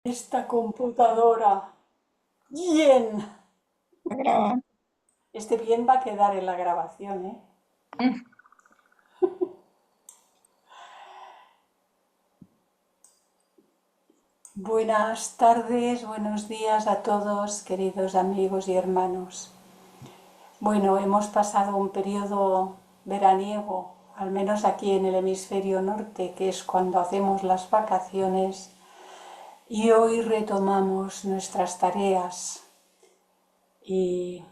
Esta computadora. Bien. Graba. Este bien va a quedar en la grabación, ¿eh? Mm. Buenas tardes, buenos días a todos, queridos amigos y hermanos. Bueno, hemos pasado un periodo veraniego, al menos aquí en el hemisferio norte, que es cuando hacemos las vacaciones, y hoy retomamos nuestras tareas y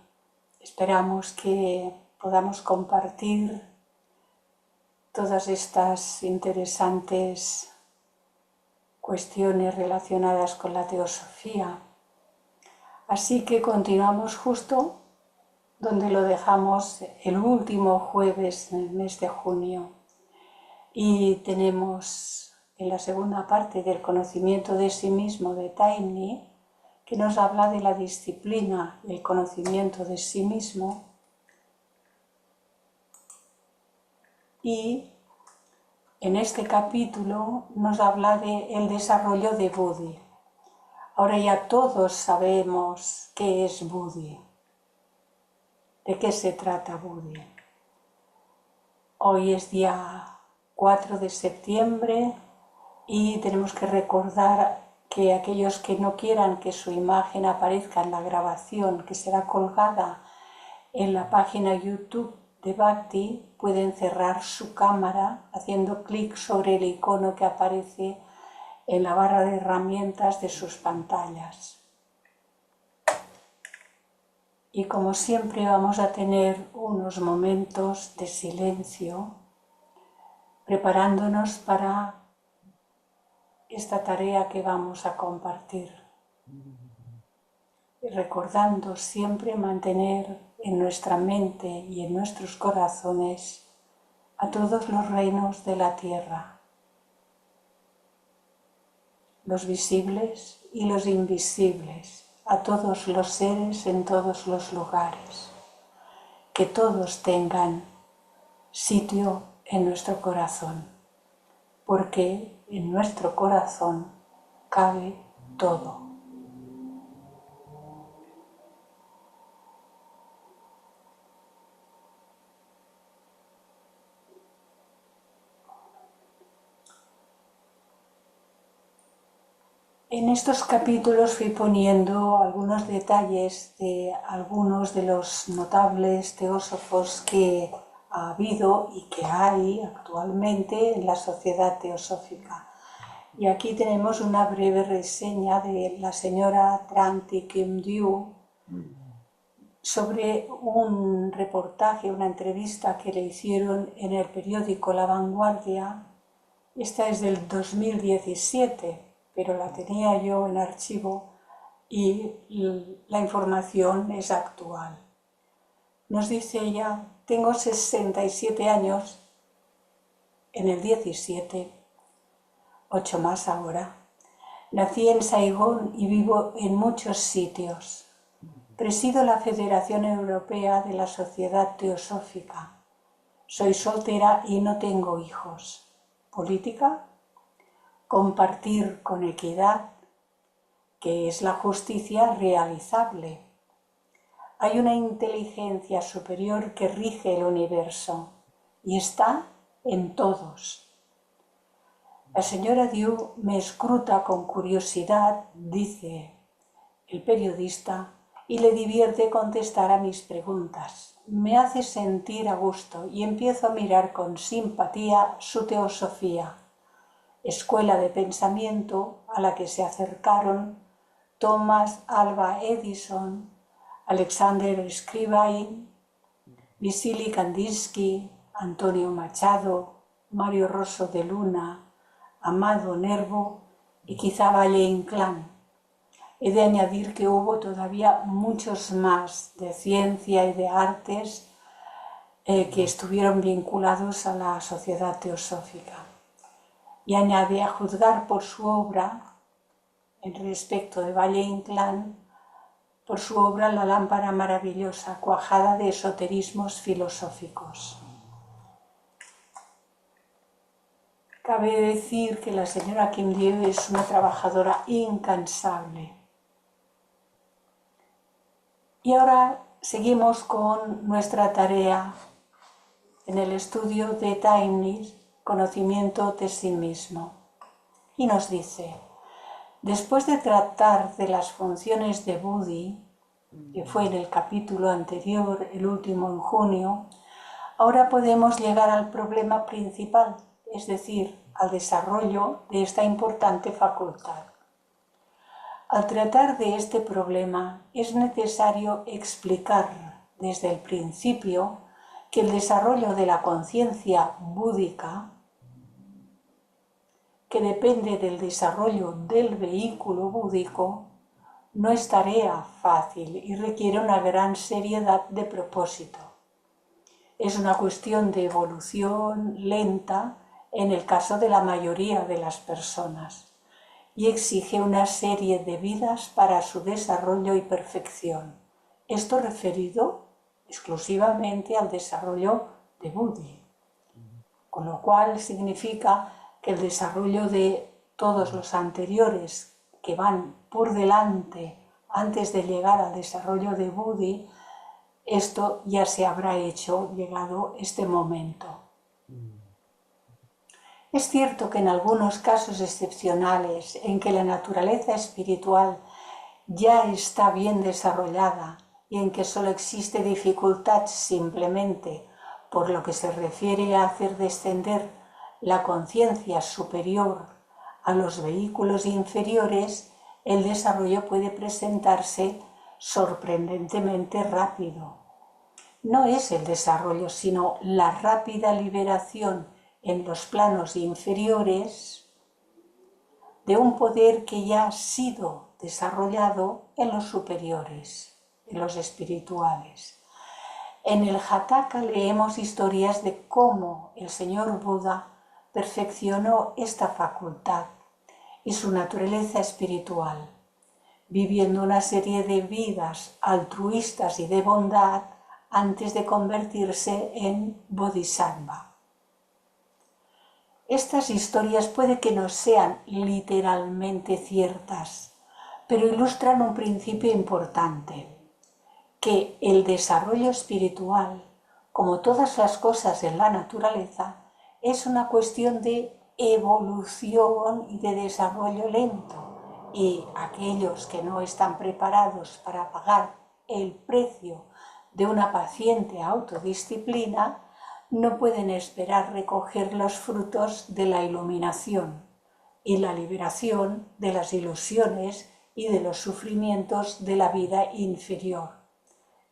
esperamos que podamos compartir todas estas interesantes cuestiones relacionadas con la teosofía. Así que continuamos justo donde lo dejamos el último jueves del mes de junio. Y tenemos en la segunda parte del conocimiento de sí mismo de Taimni, que nos habla de la disciplina y el conocimiento de sí mismo. Y en este capítulo nos habla del desarrollo de Buddhi. Ahora ya todos sabemos qué es Buddhi, de qué se trata Buddhi. Hoy es día 4 de septiembre y tenemos que recordar que aquellos que no quieran que su imagen aparezca en la grabación que será colgada en la página YouTube de Bhakti pueden cerrar su cámara haciendo clic sobre el icono que aparece en la barra de herramientas de sus pantallas. Y como siempre vamos a tener unos momentos de silencio preparándonos para esta tarea que vamos a compartir. Y recordando siempre mantener en nuestra mente y en nuestros corazones a todos los reinos de la tierra, los visibles y los invisibles, a todos los seres en todos los lugares, que todos tengan sitio en nuestro corazón, porque en nuestro corazón cabe todo. En estos capítulos fui poniendo algunos detalles de algunos de los notables teósofos que ha habido y que hay actualmente en la sociedad teosófica. Y aquí tenemos una breve reseña de la señora Tran Thi Kim Dew sobre un reportaje, una entrevista que le hicieron en el periódico La Vanguardia. Esta es del 2017, pero la tenía yo en archivo y la información es actual. Nos dice ella: tengo 67 años, en el 17, 8 más ahora. Nací en Saigón y vivo en muchos sitios. Presido la Federación Europea de la Sociedad Teosófica. Soy soltera y no tengo hijos. ¿Política? Compartir con equidad, que es la justicia realizable. Hay una inteligencia superior que rige el universo y está en todos. La señora Dew me escruta con curiosidad, dice el periodista, y le divierte contestar a mis preguntas. Me hace sentir a gusto y empiezo a mirar con simpatía su teosofía, escuela de pensamiento a la que se acercaron Thomas Alva Edison, Alexander Scriabin, Vasily Kandinsky, Antonio Machado, Mario Rosso de Luna, Amado Nervo y quizá Valle Inclán. He de añadir que hubo todavía muchos más de ciencia y de artes que estuvieron vinculados a la sociedad teosófica. Y añade: a juzgar por su obra, en respecto de Valle Inclán, por su obra La lámpara maravillosa, cuajada de esoterismos filosóficos. Cabe decir que la señora Kim Deal es una trabajadora incansable. Y ahora seguimos con nuestra tarea en el estudio de Taimni, conocimiento de sí mismo. Y nos dice, después de tratar de las funciones de Buddhi, que fue en el capítulo anterior, el último en junio, ahora podemos llegar al problema principal, es decir, al desarrollo de esta importante facultad. Al tratar de este problema es necesario explicar desde el principio que el desarrollo de la conciencia búdica, que depende del desarrollo del vehículo búdico, no es tarea fácil y requiere una gran seriedad de propósito. Es una cuestión de evolución lenta en el caso de la mayoría de las personas y exige una serie de vidas para su desarrollo y perfección. Esto referido exclusivamente al desarrollo de Buddhi, con lo cual significa que el desarrollo de todos los anteriores que van por delante antes de llegar al desarrollo de Buddhi, esto ya se habrá hecho llegado este momento. Es cierto que en algunos casos excepcionales en que la naturaleza espiritual ya está bien desarrollada y en que solo existe dificultad simplemente por lo que se refiere a hacer descender la conciencia superior a los vehículos inferiores, el desarrollo puede presentarse sorprendentemente rápido. No es el desarrollo, sino la rápida liberación en los planos inferiores de un poder que ya ha sido desarrollado en los superiores, en los espirituales. En el Jataka leemos historias de cómo el señor Buda perfeccionó esta facultad y su naturaleza espiritual, viviendo una serie de vidas altruistas y de bondad antes de convertirse en Bodhisattva. Estas historias puede que no sean literalmente ciertas, pero ilustran un principio importante, que el desarrollo espiritual, como todas las cosas en la naturaleza, es una cuestión de evolución y de desarrollo lento, y aquellos que no están preparados para pagar el precio de una paciente autodisciplina no pueden esperar recoger los frutos de la iluminación y la liberación de las ilusiones y de los sufrimientos de la vida inferior.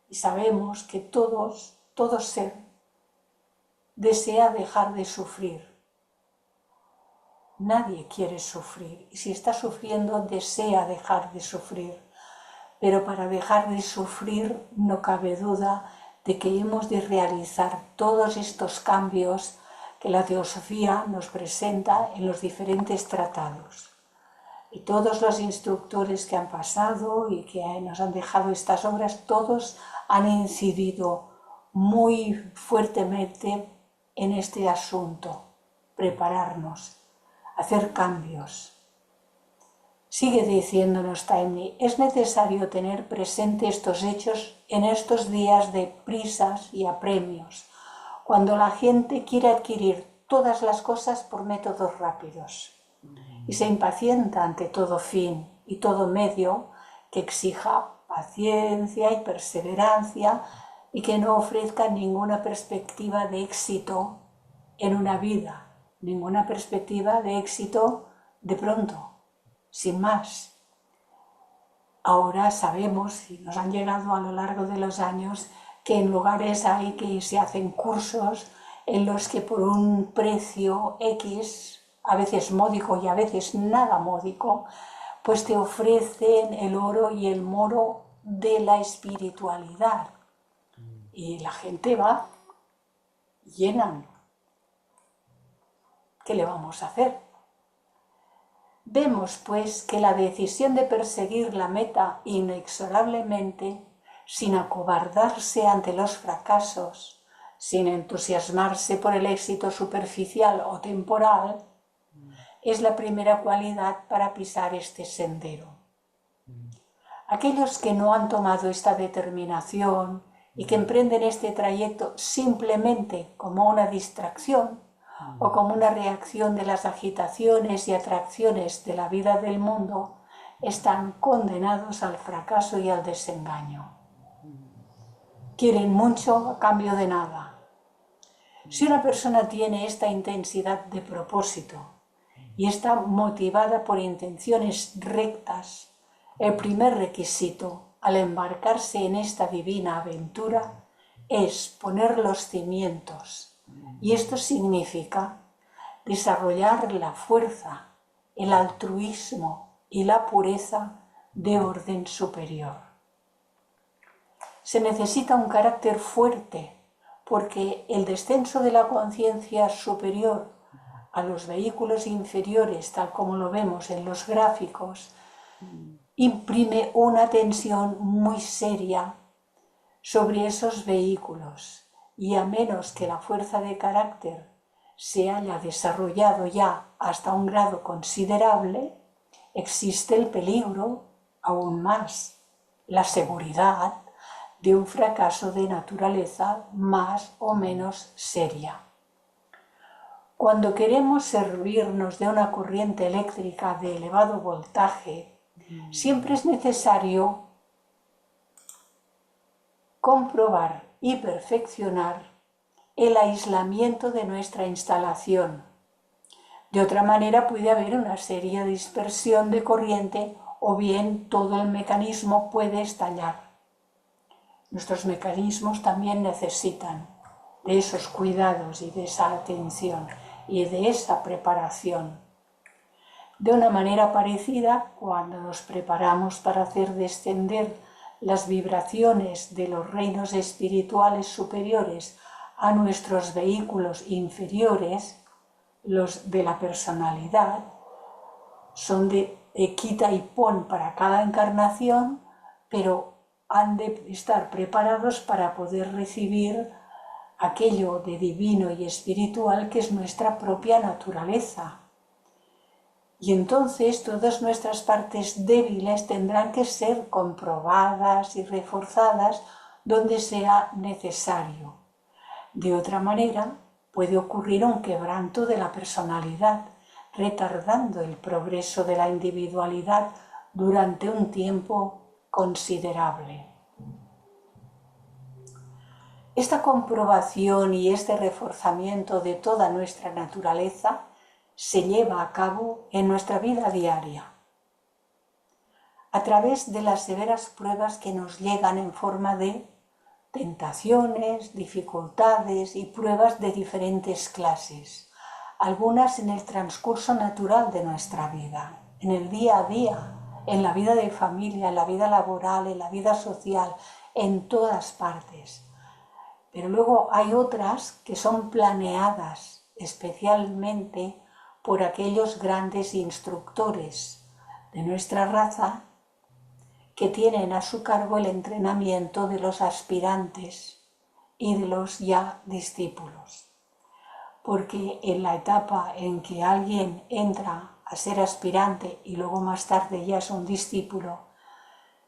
Y sabemos que todo ser desea dejar de sufrir. Nadie quiere sufrir y si está sufriendo desea dejar de sufrir. Pero para dejar de sufrir no cabe duda de que hemos de realizar todos estos cambios que la teosofía nos presenta en los diferentes tratados. Y todos los instructores que han pasado y que nos han dejado estas obras, todos han incidido muy fuertemente en este asunto, prepararnos, hacer cambios. Sigue diciéndonos Taimni, es necesario tener presente estos hechos en estos días de prisas y apremios, cuando la gente quiere adquirir todas las cosas por métodos rápidos y se impacienta ante todo fin y todo medio que exija paciencia y perseverancia y que no ofrezca ninguna perspectiva de éxito en una vida, ninguna perspectiva de éxito de pronto. Sin más, ahora sabemos y nos han llegado a lo largo de los años que en lugares hay que se hacen cursos en los que por un precio X, a veces módico y a veces nada módico, pues te ofrecen el oro y el moro de la espiritualidad. Y la gente va, llenan. ¿Qué le vamos a hacer? Vemos, pues, que la decisión de perseguir la meta inexorablemente, sin acobardarse ante los fracasos, sin entusiasmarse por el éxito superficial o temporal, es la primera cualidad para pisar este sendero. Aquellos que no han tomado esta determinación y que emprenden este trayecto simplemente como una distracción o como una reacción de las agitaciones y atracciones de la vida del mundo, están condenados al fracaso y al desengaño. Quieren mucho a cambio de nada. Si una persona tiene esta intensidad de propósito y está motivada por intenciones rectas, el primer requisito al embarcarse en esta divina aventura es poner los cimientos, y esto significa desarrollar la fuerza, el altruismo y la pureza de orden superior. Se necesita un carácter fuerte porque el descenso de la conciencia superior a los vehículos inferiores, tal como lo vemos en los gráficos, imprime una tensión muy seria sobre esos vehículos, y a menos que la fuerza de carácter se haya desarrollado ya hasta un grado considerable, existe el peligro, aún más, la seguridad de un fracaso de naturaleza más o menos seria. Cuando queremos servirnos de una corriente eléctrica de elevado voltaje, siempre es necesario comprobar y perfeccionar el aislamiento de nuestra instalación. De otra manera puede haber una seria dispersión de corriente o bien todo el mecanismo puede estallar. Nuestros mecanismos también necesitan de esos cuidados y de esa atención y de esa preparación. De una manera parecida, cuando nos preparamos para hacer descender las vibraciones de los reinos espirituales superiores a nuestros vehículos inferiores, los de la personalidad, son de quita y pon para cada encarnación, pero han de estar preparados para poder recibir aquello de divino y espiritual que es nuestra propia naturaleza. Y entonces todas nuestras partes débiles tendrán que ser comprobadas y reforzadas donde sea necesario. De otra manera, puede ocurrir un quebranto de la personalidad, retardando el progreso de la individualidad durante un tiempo considerable. Esta comprobación y este reforzamiento de toda nuestra naturaleza se lleva a cabo en nuestra vida diaria, a través de las severas pruebas que nos llegan en forma de tentaciones, dificultades y pruebas de diferentes clases, algunas en el transcurso natural de nuestra vida, en el día a día, en la vida de familia, en la vida laboral, en la vida social, en todas partes. Pero luego hay otras que son planeadas especialmente por aquellos grandes instructores de nuestra raza que tienen a su cargo el entrenamiento de los aspirantes y de los ya discípulos. Porque en la etapa en que alguien entra a ser aspirante y luego más tarde ya es un discípulo,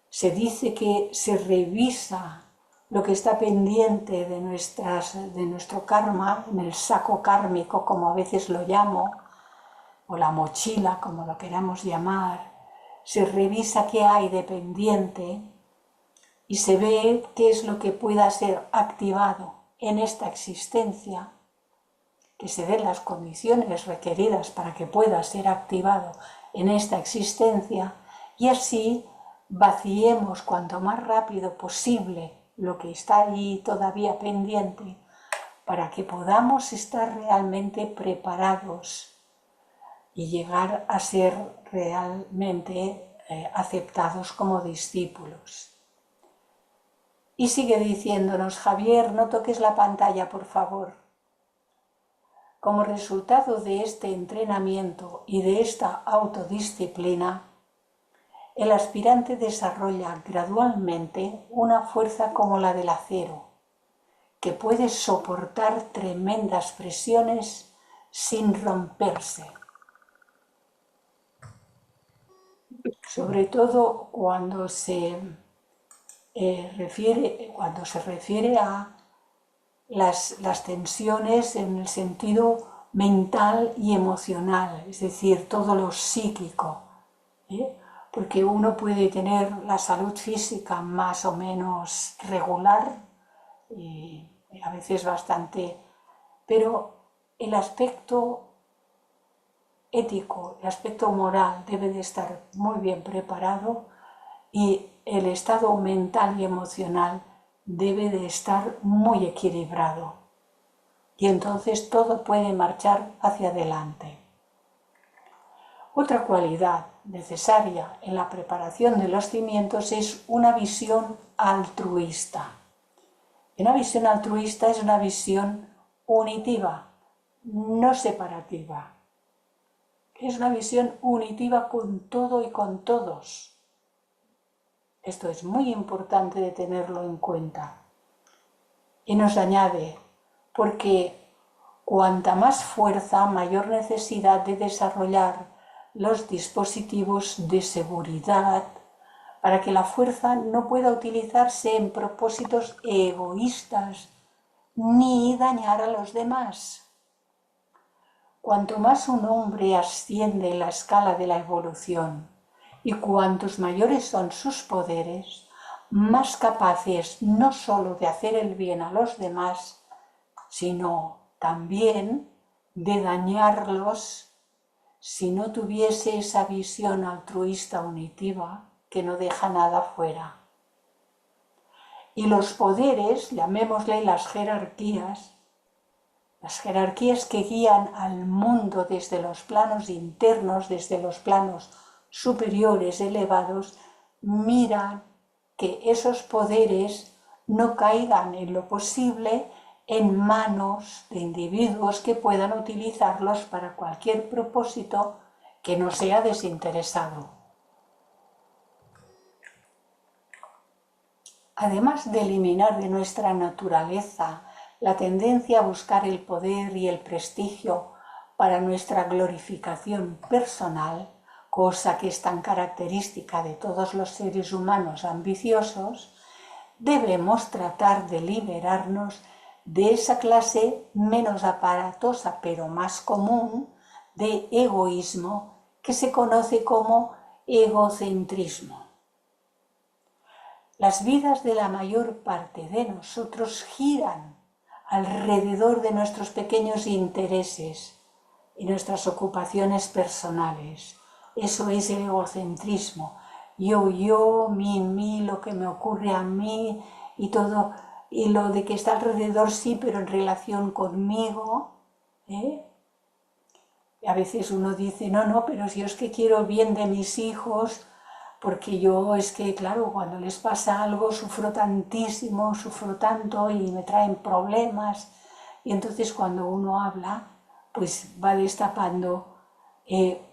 se dice que se revisa lo que está pendiente de nuestro karma, en el saco kármico, como a veces lo llamo, o la mochila, como lo queramos llamar. Se revisa qué hay de pendiente y se ve qué es lo que pueda ser activado en esta existencia, que se den las condiciones requeridas para que pueda ser activado en esta existencia, y así vaciemos cuanto más rápido posible lo que está allí todavía pendiente, para que podamos estar realmente preparados y llegar a ser realmente aceptados como discípulos. Y sigue diciéndonos: Javier, no toques la pantalla, por favor. Como resultado de este entrenamiento y de esta autodisciplina, el aspirante desarrolla gradualmente una fuerza como la del acero, que puede soportar tremendas presiones sin romperse. sobre todo cuando se refiere a las tensiones en el sentido mental y emocional, es decir, todo lo psíquico, porque uno puede tener la salud física más o menos regular y a veces bastante, pero el aspecto ético, el aspecto moral debe de estar muy bien preparado y el estado mental y emocional debe de estar muy equilibrado. Y entonces todo puede marchar hacia adelante. Otra cualidad necesaria en la preparación de los cimientos es una visión altruista. Una visión altruista es una visión unitiva, no separativa. Es una visión unitiva con todo y con todos. Esto es muy importante de tenerlo en cuenta. Y nos añade, porque cuanta más fuerza, mayor necesidad de desarrollar los dispositivos de seguridad para que la fuerza no pueda utilizarse en propósitos egoístas ni dañar a los demás. Cuanto más un hombre asciende en la escala de la evolución y cuantos mayores son sus poderes, más capaces no solo de hacer el bien a los demás, sino también de dañarlos si no tuviese esa visión altruista unitiva que no deja nada fuera. Y los poderes, llamémosle las jerarquías que guían al mundo desde los planos internos, desde los planos superiores, elevados, miran que esos poderes no caigan en lo posible en manos de individuos que puedan utilizarlos para cualquier propósito que no sea desinteresado. Además de eliminar de nuestra naturaleza la tendencia a buscar el poder y el prestigio para nuestra glorificación personal, cosa que es tan característica de todos los seres humanos ambiciosos, debemos tratar de liberarnos de esa clase menos aparatosa pero más común de egoísmo que se conoce como egocentrismo. Las vidas de la mayor parte de nosotros giran alrededor de nuestros pequeños intereses y nuestras ocupaciones personales. Eso es el egocentrismo. Yo, mi, lo que me ocurre a mí y todo, y lo de que está alrededor sí, pero en relación conmigo. Y a veces uno dice, no, pero si yo es que quiero el bien de mis hijos, porque yo es que, claro, cuando les pasa algo sufro tantísimo, sufro tanto y me traen problemas. Y entonces cuando uno habla, pues va destapando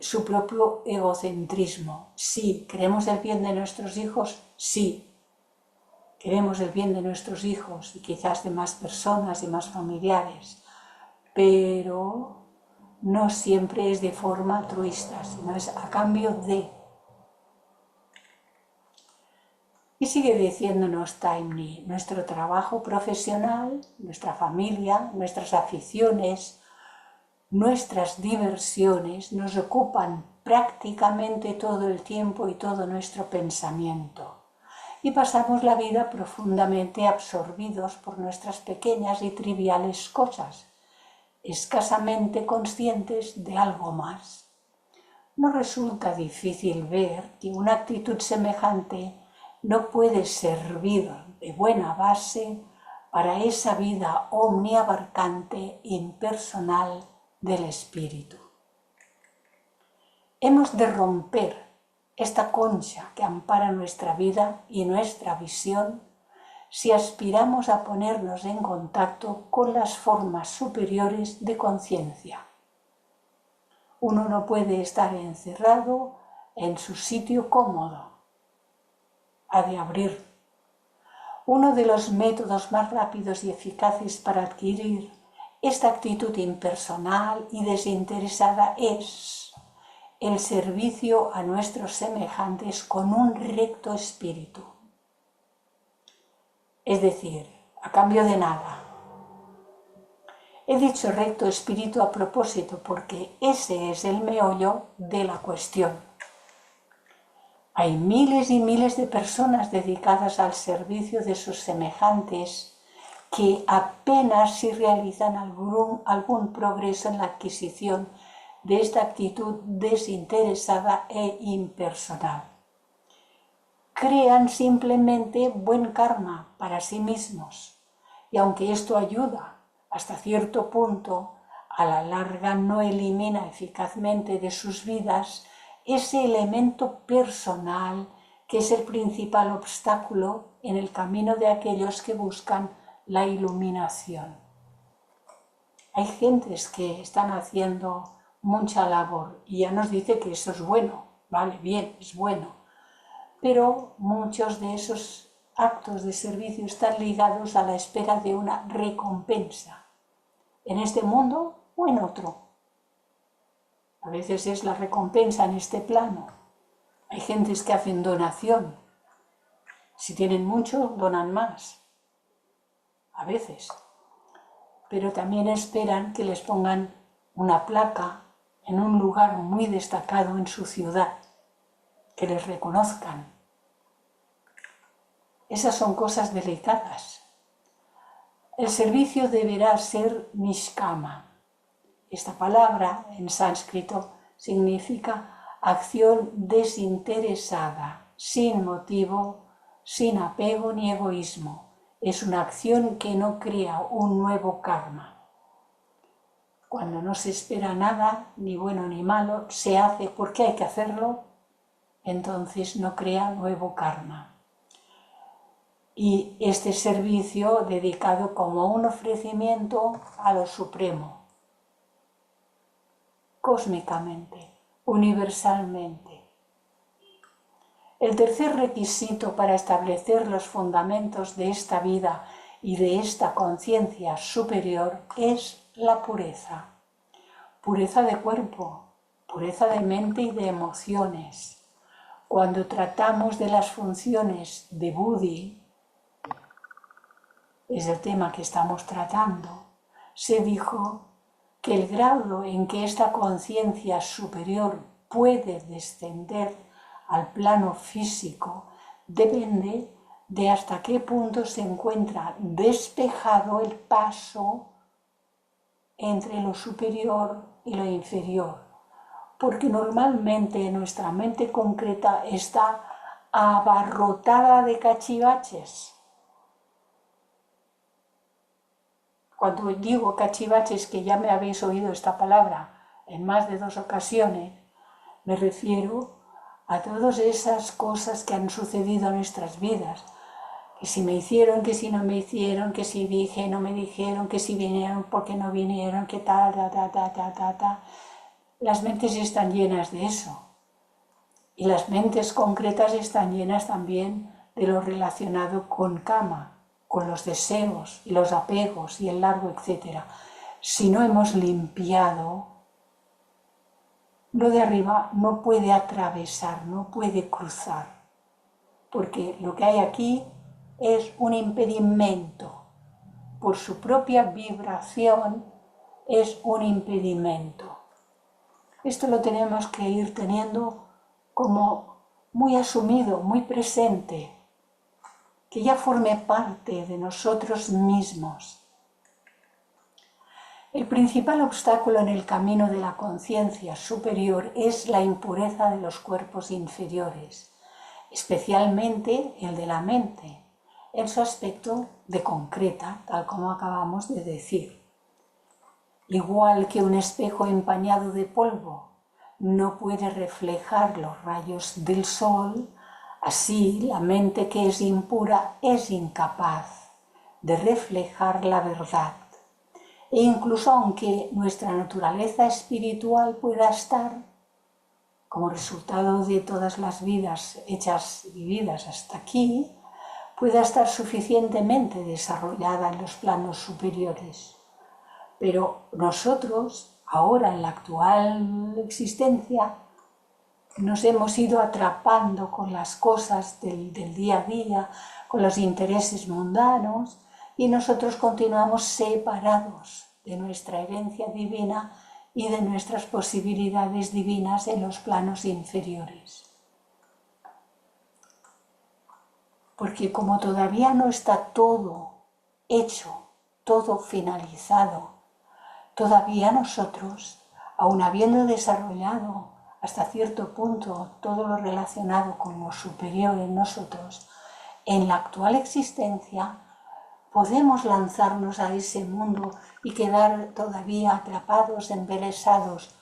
su propio egocentrismo. Sí, ¿queremos el bien de nuestros hijos? Sí, queremos el bien de nuestros hijos y quizás de más personas y más familiares, pero no siempre es de forma altruista, sino es a cambio de. Y sigue diciéndonos Taimni, nuestro trabajo profesional, nuestra familia, nuestras aficiones, nuestras diversiones nos ocupan prácticamente todo el tiempo y todo nuestro pensamiento. Y pasamos la vida profundamente absorbidos por nuestras pequeñas y triviales cosas, escasamente conscientes de algo más. No resulta difícil ver que una actitud semejante no puede servir de buena base para esa vida omniabarcante e impersonal del espíritu. Hemos de romper esta concha que ampara nuestra vida y nuestra visión si aspiramos a ponernos en contacto con las formas superiores de conciencia. Uno no puede estar encerrado en su sitio cómodo. Ha de abrir. Uno de los métodos más rápidos y eficaces para adquirir esta actitud impersonal y desinteresada es el servicio a nuestros semejantes con un recto espíritu. Es decir, a cambio de nada. He dicho recto espíritu a propósito porque ese es el meollo de la cuestión. Hay miles y miles de personas dedicadas al servicio de sus semejantes que apenas si realizan algún progreso en la adquisición de esta actitud desinteresada e impersonal. Crean simplemente buen karma para sí mismos, y aunque esto ayuda hasta cierto punto, a la larga no elimina eficazmente de sus vidas ese elemento personal que es el principal obstáculo en el camino de aquellos que buscan la iluminación. Hay gentes que están haciendo mucha labor y ya nos dice que eso es bueno, vale, bien, es bueno, pero muchos de esos actos de servicio están ligados a la espera de una recompensa, en este mundo o en otro. A veces es la recompensa en este plano. Hay gentes que hacen donación. Si tienen mucho, donan más. A veces. Pero también esperan que les pongan una placa en un lugar muy destacado en su ciudad, que les reconozcan. Esas son cosas delicadas. El servicio deberá ser nishkama. Esta palabra en sánscrito significa acción desinteresada, sin motivo, sin apego ni egoísmo. Es una acción que no crea un nuevo karma. Cuando no se espera nada, ni bueno ni malo, se hace porque hay que hacerlo, entonces no crea nuevo karma. Y este servicio dedicado como un ofrecimiento a lo supremo, cósmicamente, universalmente. El tercer requisito para establecer los fundamentos de esta vida y de esta conciencia superior es la pureza. Pureza de cuerpo, pureza de mente y de emociones. Cuando tratamos de las funciones de Buddhi, es el tema que estamos tratando, se dijo que el grado en que esta conciencia superior puede descender al plano físico depende de hasta qué punto se encuentra despejado el paso entre lo superior y lo inferior, porque normalmente nuestra mente concreta está abarrotada de cachivaches. Cuando digo cachivaches, que ya me habéis oído esta palabra en más de 2 ocasiones, me refiero a todas esas cosas que han sucedido en nuestras vidas, que si me hicieron, que si no me hicieron, que si dije, no me dijeron, que si vinieron, por qué no vinieron, que tal, ta. Las mentes están llenas de eso. Y las mentes concretas están llenas también de lo relacionado con kama, con los deseos y los apegos y el largo, etcétera. Si no hemos limpiado, lo de arriba no puede atravesar, no puede cruzar, porque lo que hay aquí es un impedimento. Por su propia vibración es un impedimento. Esto lo tenemos que ir teniendo como muy asumido, muy presente, que ya forme parte de nosotros mismos. El principal obstáculo en el camino de la conciencia superior es la impureza de los cuerpos inferiores, especialmente el de la mente, en su aspecto de concreta, tal como acabamos de decir. Igual que un espejo empañado de polvo no puede reflejar los rayos del sol, así la mente que es impura es incapaz de reflejar la verdad. E incluso aunque nuestra naturaleza espiritual pueda estar, como resultado de todas las vidas hechas y vividas hasta aquí, pueda estar suficientemente desarrollada en los planos superiores. Pero nosotros, ahora en la actual existencia, nos hemos ido atrapando con las cosas del día a día, con los intereses mundanos, y nosotros continuamos separados de nuestra herencia divina y de nuestras posibilidades divinas en los planos inferiores. Porque como todavía no está todo hecho, todo finalizado, todavía nosotros, aun habiendo desarrollado hasta cierto punto todo lo relacionado con lo superior en nosotros, en la actual existencia podemos lanzarnos a ese mundo y quedar todavía atrapados, embelesados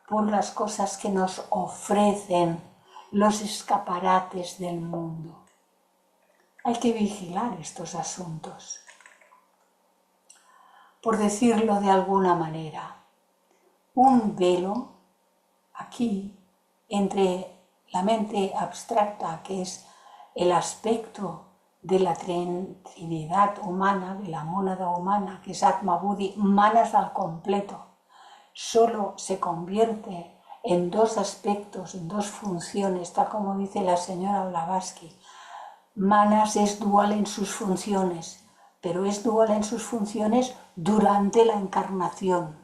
por las cosas que nos ofrecen los escaparates del mundo. Hay que vigilar estos asuntos. Por decirlo de alguna manera, un velo aquí entre la mente abstracta, que es el aspecto de la trinidad humana, de la mónada humana, que es Atma Buddhi, manas al completo, solo se convierte en dos aspectos, en dos funciones, tal como dice la señora Blavatsky. Manas es dual en sus funciones, pero es dual en sus funciones durante la encarnación,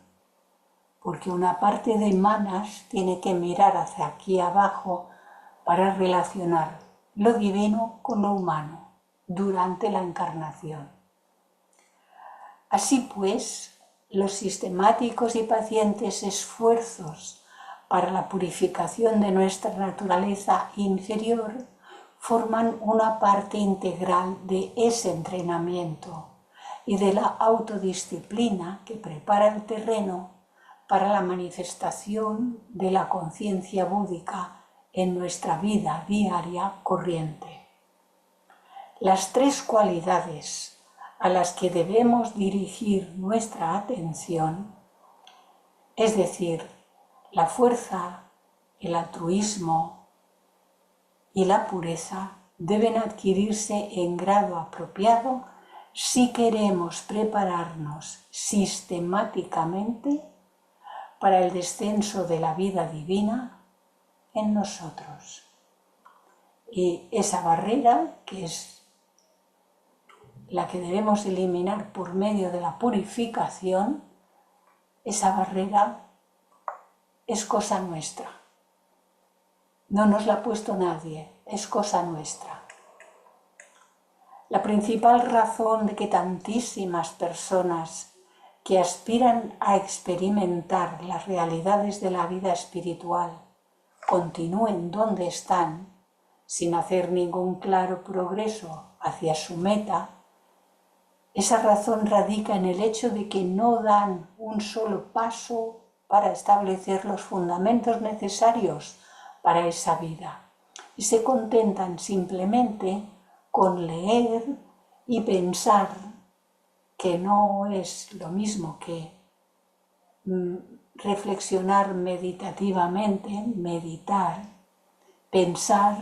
porque una parte de manas tiene que mirar hacia aquí abajo para relacionar lo divino con lo humano durante la encarnación. Así pues, los sistemáticos y pacientes esfuerzos para la purificación de nuestra naturaleza inferior forman una parte integral de ese entrenamiento y de la autodisciplina que prepara el terreno para la manifestación de la conciencia búdica en nuestra vida diaria corriente. Las tres cualidades a las que debemos dirigir nuestra atención, es decir, la fuerza, el altruismo y la pureza, deben adquirirse en grado apropiado si queremos prepararnos sistemáticamente para el descenso de la vida divina en nosotros. Y esa barrera, que es la que debemos eliminar por medio de la purificación, esa barrera es cosa nuestra. No nos la ha puesto nadie, es cosa nuestra. La principal razón de que tantísimas personas que aspiran a experimentar las realidades de la vida espiritual continúen donde están, sin hacer ningún claro progreso hacia su meta, esa razón radica en el hecho de que no dan un solo paso para establecer los fundamentos necesarios para esa vida y se contentan simplemente con leer y pensar, que no es lo mismo que reflexionar meditativamente, meditar. Pensar,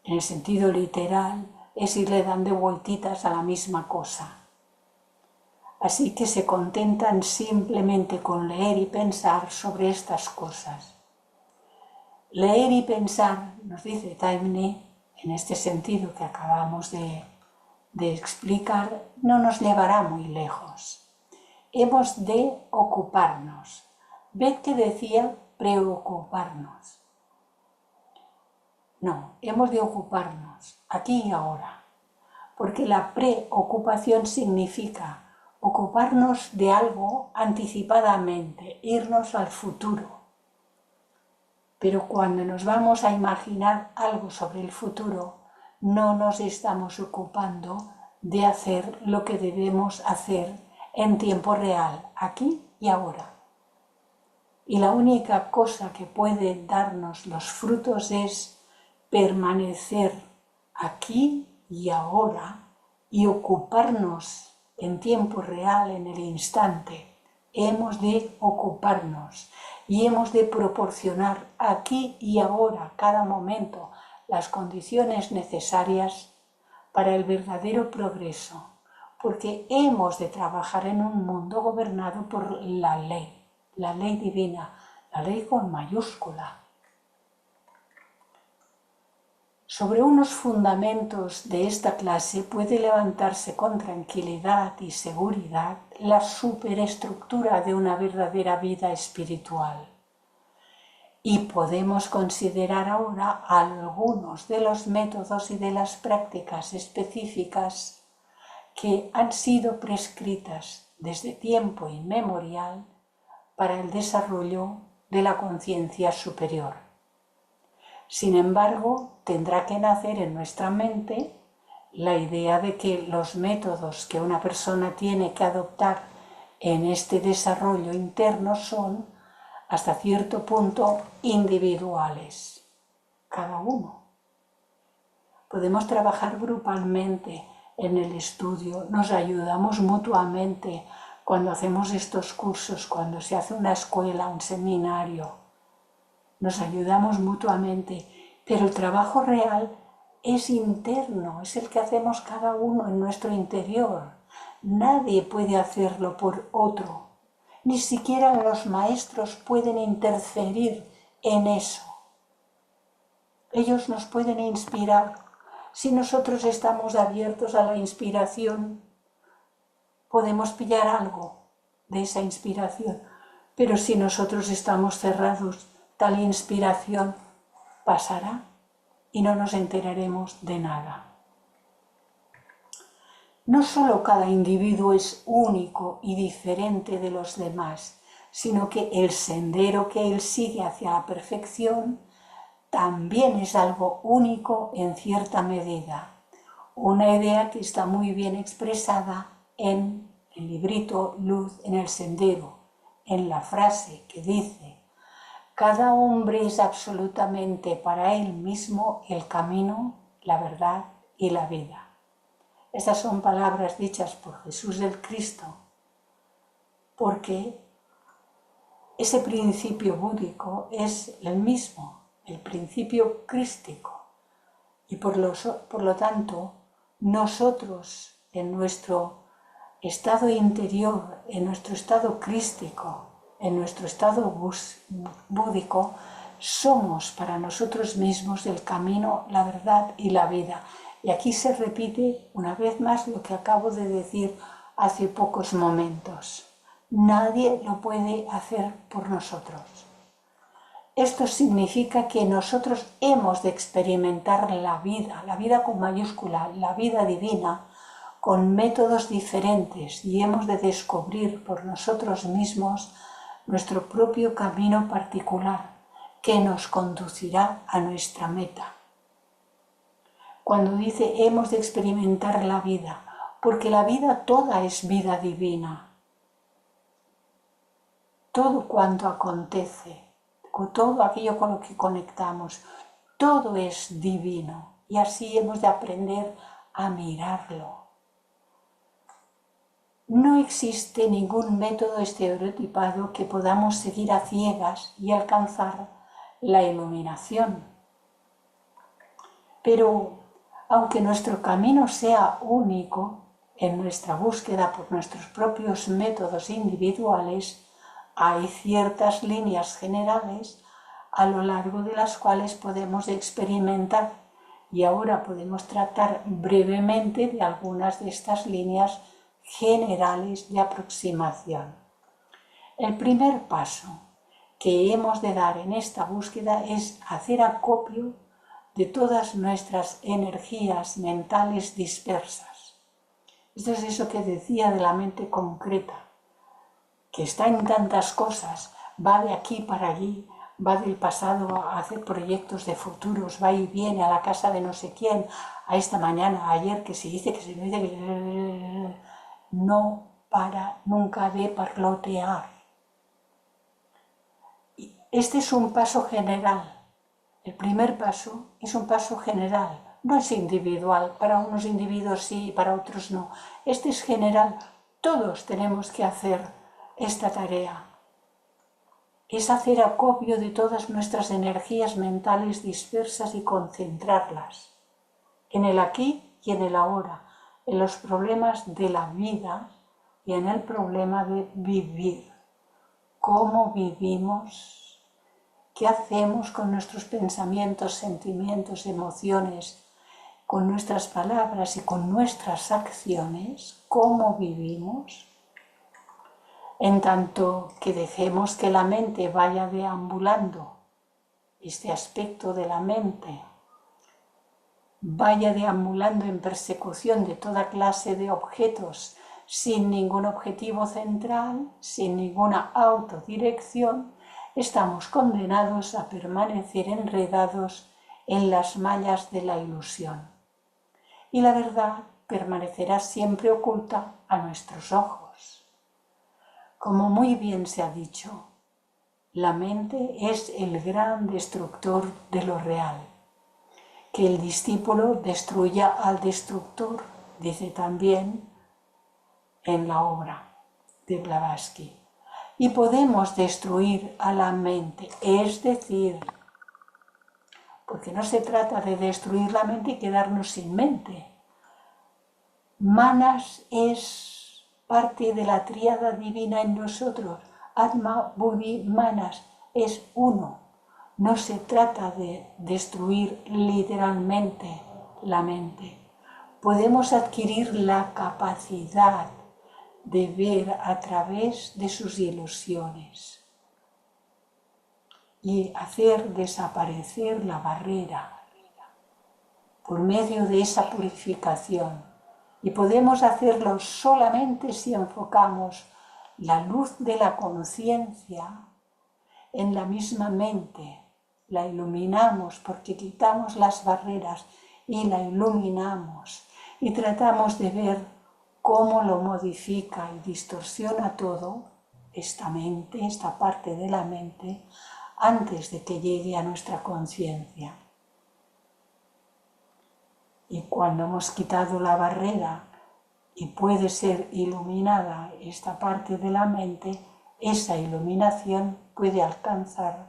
en el sentido literal, es irle dando vueltitas a la misma cosa. Así que se contentan simplemente con leer y pensar sobre estas cosas. Leer y pensar, nos dice Taimni, en este sentido que acabamos de explicar, no nos llevará muy lejos. Hemos de ocuparnos. Ved que decía preocuparnos. No, hemos de ocuparnos aquí y ahora, porque la preocupación significa ocuparnos de algo anticipadamente, irnos al futuro. Pero cuando nos vamos a imaginar algo sobre el futuro, no nos estamos ocupando de hacer lo que debemos hacer en tiempo real, aquí y ahora. Y la única cosa que puede darnos los frutos es permanecer aquí y ahora y ocuparnos en tiempo real, en el instante. Hemos de ocuparnos y hemos de proporcionar aquí y ahora, cada momento, las condiciones necesarias para el verdadero progreso, porque hemos de trabajar en un mundo gobernado por la ley divina, la ley con mayúscula. Sobre unos fundamentos de esta clase puede levantarse con tranquilidad y seguridad la superestructura de una verdadera vida espiritual. Y podemos considerar ahora algunos de los métodos y de las prácticas específicas que han sido prescritas desde tiempo inmemorial para el desarrollo de la conciencia superior. Sin embargo, tendrá que nacer en nuestra mente la idea de que los métodos que una persona tiene que adoptar en este desarrollo interno son, hasta cierto punto, individuales, cada uno. Podemos trabajar grupalmente en el estudio, nos ayudamos mutuamente cuando hacemos estos cursos, cuando se hace una escuela, un seminario. Nos ayudamos mutuamente, pero el trabajo real es interno, es el que hacemos cada uno en nuestro interior. Nadie puede hacerlo por otro, ni siquiera los maestros pueden interferir en eso. Ellos nos pueden inspirar. Si nosotros estamos abiertos a la inspiración, podemos pillar algo de esa inspiración, pero si nosotros estamos cerrados, tal inspiración pasará y no nos enteraremos de nada. No solo cada individuo es único y diferente de los demás, sino que el sendero que él sigue hacia la perfección también es algo único en cierta medida. Una idea que está muy bien expresada en el librito Luz en el Sendero, en la frase que dice: cada hombre es absolutamente para él mismo el camino, la verdad y la vida. Estas son palabras dichas por Jesús el Cristo, porque ese principio búdico es el mismo, el principio crístico, y por lo tanto nosotros en nuestro estado interior, en nuestro estado crístico, en nuestro estado búdico, somos para nosotros mismos el camino, la verdad y la vida. Y aquí se repite una vez más lo que acabo de decir hace pocos momentos. Nadie lo puede hacer por nosotros. Esto significa que nosotros hemos de experimentar la vida con mayúscula, la vida divina, con métodos diferentes, y hemos de descubrir por nosotros mismos nuestro propio camino particular que nos conducirá a nuestra meta. Cuando dice hemos de experimentar la vida, porque la vida toda es vida divina. Todo cuanto acontece, todo aquello con lo que conectamos, todo es divino, y así hemos de aprender a mirarlo. No existe ningún método estereotipado que podamos seguir a ciegas y alcanzar la iluminación. Pero aunque nuestro camino sea único en nuestra búsqueda por nuestros propios métodos individuales, hay ciertas líneas generales a lo largo de las cuales podemos experimentar, y ahora podemos tratar brevemente de algunas de estas líneas generales de aproximación. El primer paso que hemos de dar en esta búsqueda es hacer acopio de todas nuestras energías mentales dispersas. Esto es eso que decía de la mente concreta, que está en tantas cosas, va de aquí para allí, va del pasado a hacer proyectos de futuros, va y viene a la casa de no sé quién, a esta mañana, a ayer, que se dice, que se dice, que no para nunca de parlotear. Este es un paso general. El primer paso es un paso general, no es individual, para unos individuos sí y para otros no. Este es general, todos tenemos que hacer esta tarea. Es hacer acopio de todas nuestras energías mentales dispersas y concentrarlas en el aquí y en el ahora, en los problemas de la vida y en el problema de vivir. ¿Cómo vivimos ¿Qué hacemos con nuestros pensamientos, sentimientos, emociones, con nuestras palabras y con nuestras acciones? ¿Cómo vivimos? En tanto que dejemos que la mente vaya deambulando, este aspecto de la mente vaya deambulando en persecución de toda clase de objetos sin ningún objetivo central, sin ninguna autodirección, estamos condenados a permanecer enredados en las mallas de la ilusión. Y la verdad permanecerá siempre oculta a nuestros ojos. Como muy bien se ha dicho, la mente es el gran destructor de lo real. Que el discípulo destruya al destructor, dice también en la obra de Blavatsky. Y podemos destruir a la mente, es decir, porque no se trata de destruir la mente y quedarnos sin mente. Manas es parte de la tríada divina en nosotros. Atma, Buddhi, Manas es uno. No se trata de destruir literalmente la mente. Podemos adquirir la capacidad de ver a través de sus ilusiones y hacer desaparecer la barrera por medio de esa purificación. Y podemos hacerlo solamente si enfocamos la luz de la conciencia en la misma mente. La iluminamos porque quitamos las barreras y la iluminamos y tratamos de ver cómo lo modifica y distorsiona todo esta mente, esta parte de la mente, antes de que llegue a nuestra conciencia. Y cuando hemos quitado la barrera y puede ser iluminada esta parte de la mente, esa iluminación puede alcanzar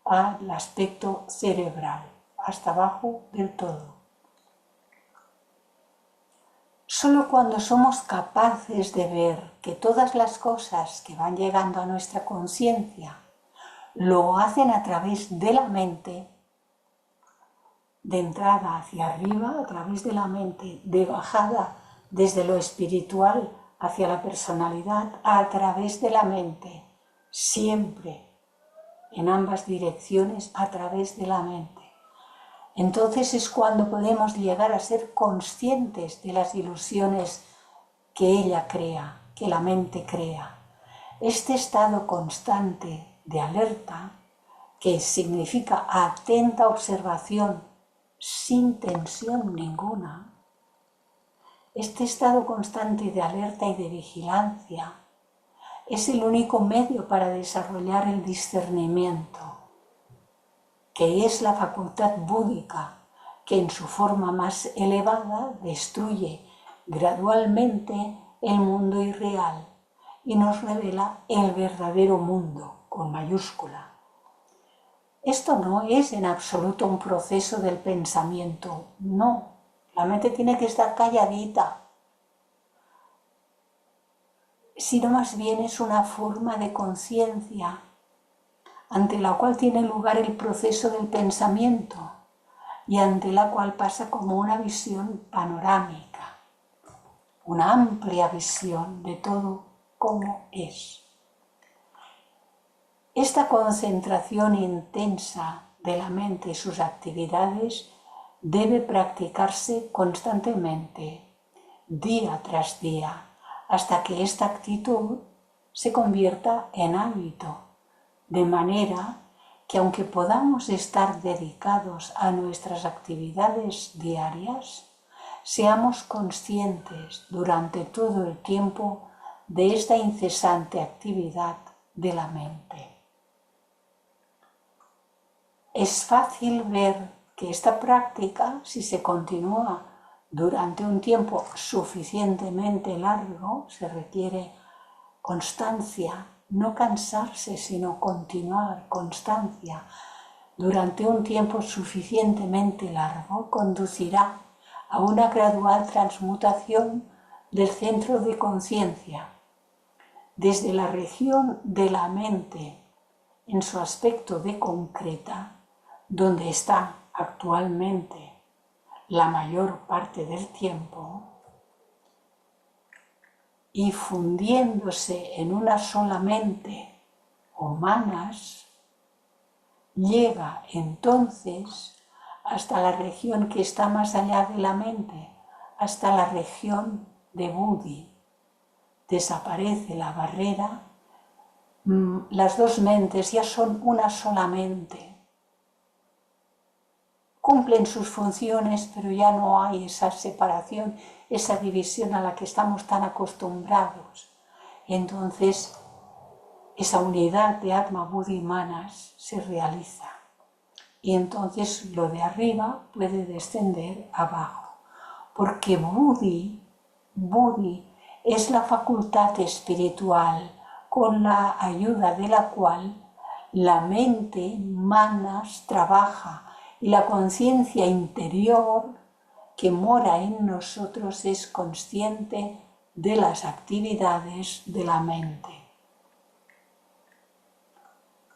al aspecto cerebral, hasta abajo del todo. Solo cuando somos capaces de ver que todas las cosas que van llegando a nuestra conciencia lo hacen a través de la mente, de entrada hacia arriba, a través de la mente, de bajada desde lo espiritual hacia la personalidad, a través de la mente, siempre en ambas direcciones, a través de la mente. Entonces es cuando podemos llegar a ser conscientes de las ilusiones que ella crea, que la mente crea. Este estado constante de alerta, que significa atenta observación sin tensión ninguna, este estado constante de alerta y de vigilancia es el único medio para desarrollar el discernimiento, que es la facultad búdica que en su forma más elevada destruye gradualmente el mundo irreal y nos revela el verdadero mundo con mayúscula. Esto no es en absoluto un proceso del pensamiento, no. La mente tiene que estar calladita, sino más bien es una forma de conciencia ante la cual tiene lugar el proceso del pensamiento y ante la cual pasa como una visión panorámica, una amplia visión de todo como es. Esta concentración intensa de la mente y sus actividades debe practicarse constantemente, día tras día, hasta que esta actitud se convierta en hábito, de manera que aunque podamos estar dedicados a nuestras actividades diarias, seamos conscientes durante todo el tiempo de esta incesante actividad de la mente. Es fácil ver que esta práctica, si se continúa durante un tiempo suficientemente largo, se requiere constancia, no cansarse, sino continuar, constancia, durante un tiempo suficientemente largo, conducirá a una gradual transmutación del centro de conciencia, desde la región de la mente en su aspecto de concreta, donde está actualmente la mayor parte del tiempo, y fundiéndose en una sola mente o manas, llega entonces hasta la región que está más allá de la mente, hasta la región de Buddhi. Desaparece la barrera, las dos mentes ya son una sola mente. Cumplen sus funciones, pero ya no hay esa separación, esa división a la que estamos tan acostumbrados. Entonces, esa unidad de Atma, Buddhi y Manas se realiza. Y entonces lo de arriba puede descender abajo. Porque Buddhi es la facultad espiritual con la ayuda de la cual la mente, Manas, trabaja. Y la conciencia interior que mora en nosotros es consciente de las actividades de la mente.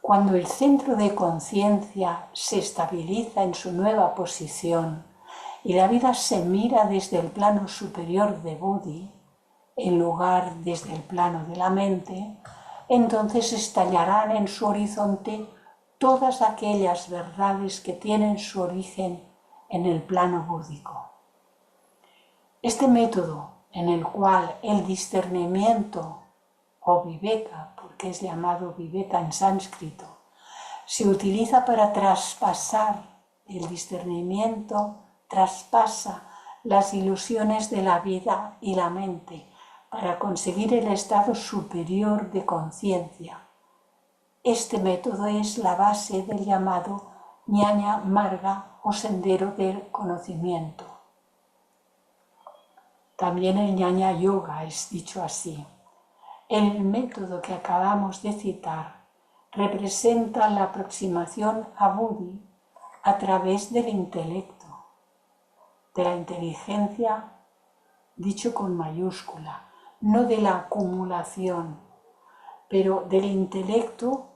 Cuando el centro de conciencia se estabiliza en su nueva posición y la vida se mira desde el plano superior de Buddhi, en lugar desde el plano de la mente, entonces estallarán en su horizonte todas aquellas verdades que tienen su origen en el plano búdico. Este método en el cual el discernimiento o viveka, porque es llamado viveka en sánscrito, se utiliza para traspasar el discernimiento, traspasa las ilusiones de la vida y la mente para conseguir el estado superior de conciencia. Este método es la base del llamado Ñaña Marga o sendero del conocimiento. También el Ñaña Yoga es dicho así. El método que acabamos de citar representa la aproximación a Buddhi a través del intelecto, de la inteligencia, dicho con mayúscula, no de la acumulación, pero del intelecto,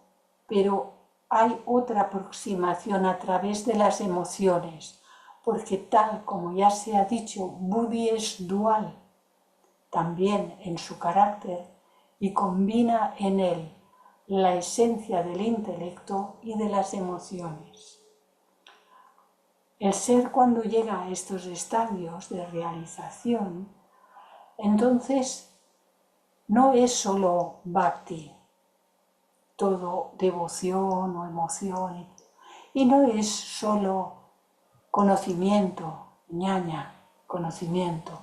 pero hay otra aproximación a través de las emociones, porque tal como ya se ha dicho, Buddhi es dual, también en su carácter, y combina en él la esencia del intelecto y de las emociones. El ser cuando llega a estos estadios de realización, entonces no es solo bhakti, todo devoción o emoción, y no es solo conocimiento, ñaña, conocimiento,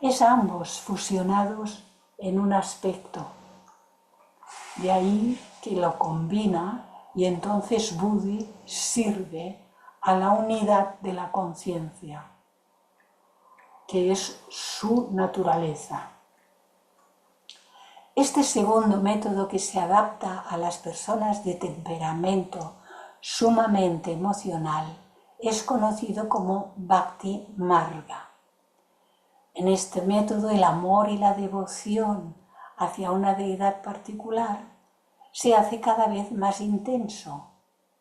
es ambos fusionados en un aspecto. De ahí que lo combina y entonces Buddhi sirve a la unidad de la conciencia, que es su naturaleza. Este segundo método que se adapta a las personas de temperamento sumamente emocional es conocido como Bhakti Marga. En este método el amor y la devoción hacia una deidad particular se hace cada vez más intenso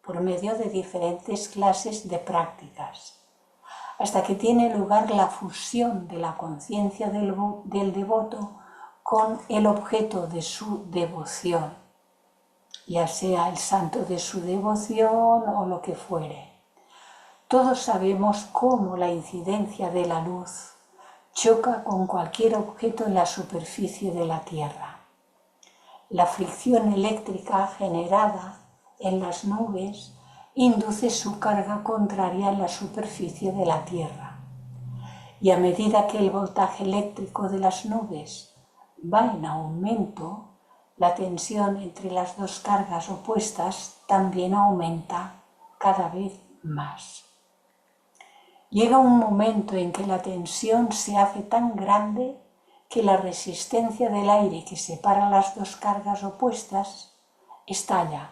por medio de diferentes clases de prácticas, hasta que tiene lugar la fusión de la conciencia del devoto con el objeto de su devoción, ya sea el santo de su devoción o lo que fuere. Todos sabemos cómo la incidencia de la luz choca con cualquier objeto en la superficie de la Tierra. La fricción eléctrica generada en las nubes induce su carga contraria en la superficie de la Tierra. Y a medida que el voltaje eléctrico de las nubes va en aumento, la tensión entre las dos cargas opuestas también aumenta cada vez más. Llega un momento en que la tensión se hace tan grande que la resistencia del aire que separa las dos cargas opuestas estalla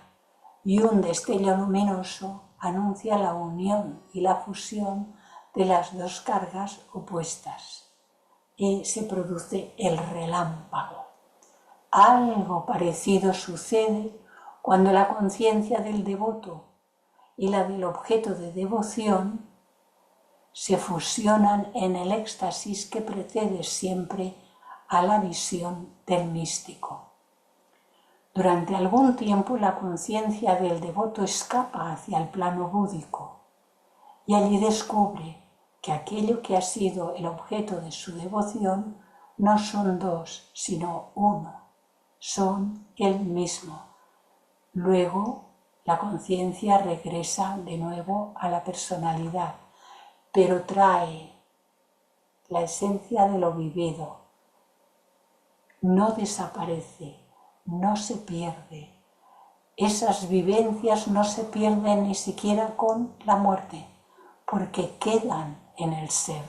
y un destello luminoso anuncia la unión y la fusión de las dos cargas opuestas y se produce el relámpago. Algo parecido sucede Cuando la conciencia del devoto y la del objeto de devoción se fusionan en el éxtasis que precede siempre a la visión del místico. Durante algún tiempo la conciencia del devoto escapa hacia el plano búdico y allí descubre que aquello que ha sido el objeto de su devoción no son dos, sino uno, son el mismo. Luego la conciencia regresa de nuevo a la personalidad, pero trae la esencia de lo vivido. No desaparece, no se pierde. Esas vivencias no se pierden ni siquiera con la muerte, porque quedan en el ser.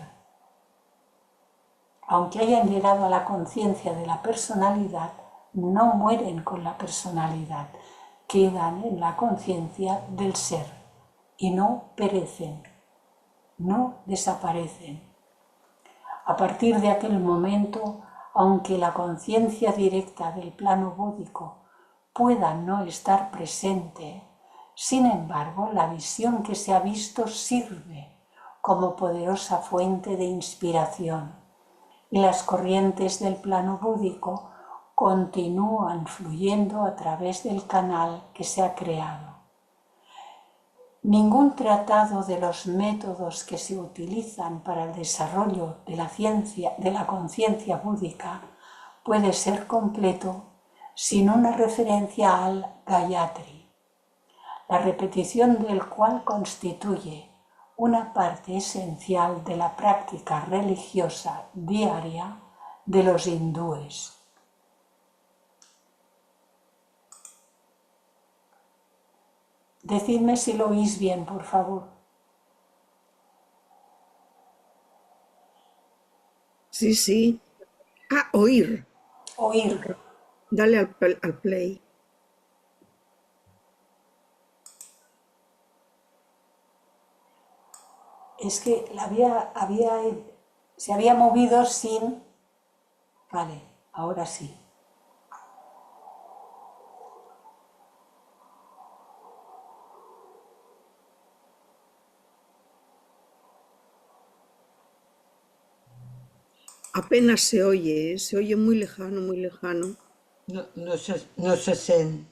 Aunque hayan llegado a la conciencia de la personalidad, no mueren con la personalidad, quedan en la conciencia del ser y no perecen, no desaparecen. A partir de aquel momento, aunque la conciencia directa del plano búdico pueda no estar presente, sin embargo, la visión que se ha visto sirve como poderosa fuente de inspiración y las corrientes del plano búdico continúan fluyendo a través del canal que se ha creado. Ningún tratado de los métodos que se utilizan para el desarrollo de la conciencia búdica puede ser completo sin una referencia al Gayatri, la repetición del cual constituye una parte esencial de la práctica religiosa diaria de los hindúes. Decidme si lo oís bien, por favor. Sí, sí. Ah, oír. Oír. Dale al play. Es que se había movido sin... Vale, ahora sí. Apenas se oye muy lejano, muy lejano. No se sent.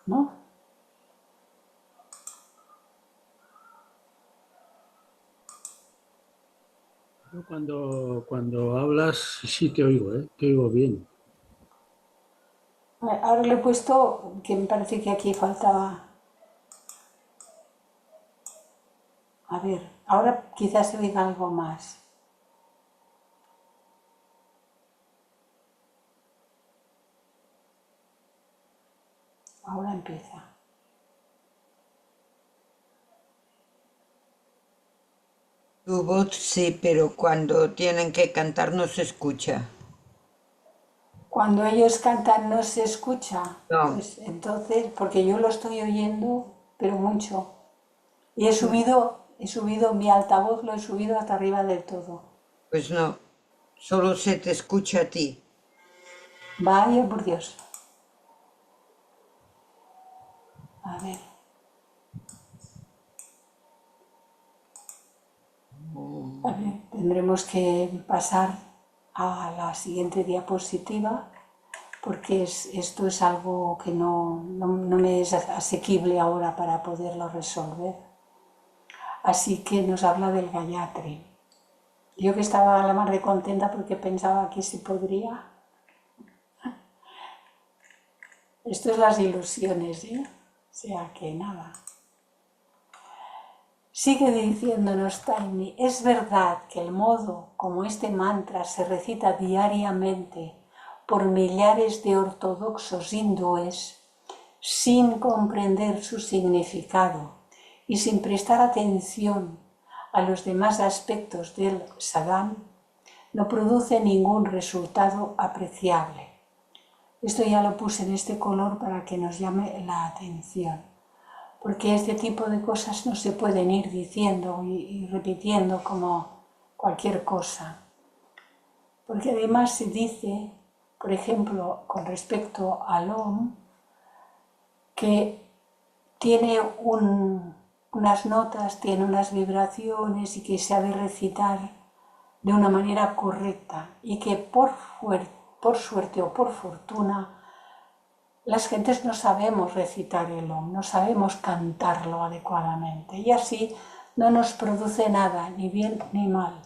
¿No? Yo cuando hablas sí te oigo, ¿eh? Te oigo bien. Ahora le he puesto que me parece que aquí faltaba... A ver, ahora quizás se oiga algo más. Ahora empieza. Tu voz sí, pero cuando tienen que cantar no se escucha. Cuando ellos cantan no se escucha, No. pues entonces, porque yo lo estoy oyendo, pero mucho. Y he subido mi altavoz, lo he subido hasta arriba del todo. Pues no, solo se te escucha a ti. Vaya por Dios. A ver. A ver, tendremos que pasar a la siguiente diapositiva porque esto es algo que no me es asequible ahora para poderlo resolver. Así que nos habla del Gayatri. Yo que estaba a la mar de contenta porque pensaba que se podría. Esto es las ilusiones, ¿eh? O sea que nada. Sigue diciéndonos Taimni, es verdad que el modo como este mantra se recita diariamente por millares de ortodoxos hindúes, sin comprender su significado y sin prestar atención a los demás aspectos del sadhana, no produce ningún resultado apreciable. Esto ya lo puse en este color para que nos llame la atención, porque este tipo de cosas no se pueden ir diciendo y repitiendo como cualquier cosa. Porque además se dice, por ejemplo, con respecto al Om, que tiene unas notas, tiene unas vibraciones y que se ha de recitar de una manera correcta y que por suerte o por fortuna las gentes no sabemos recitar el Om, no sabemos cantarlo adecuadamente y así no nos produce nada, ni bien ni mal.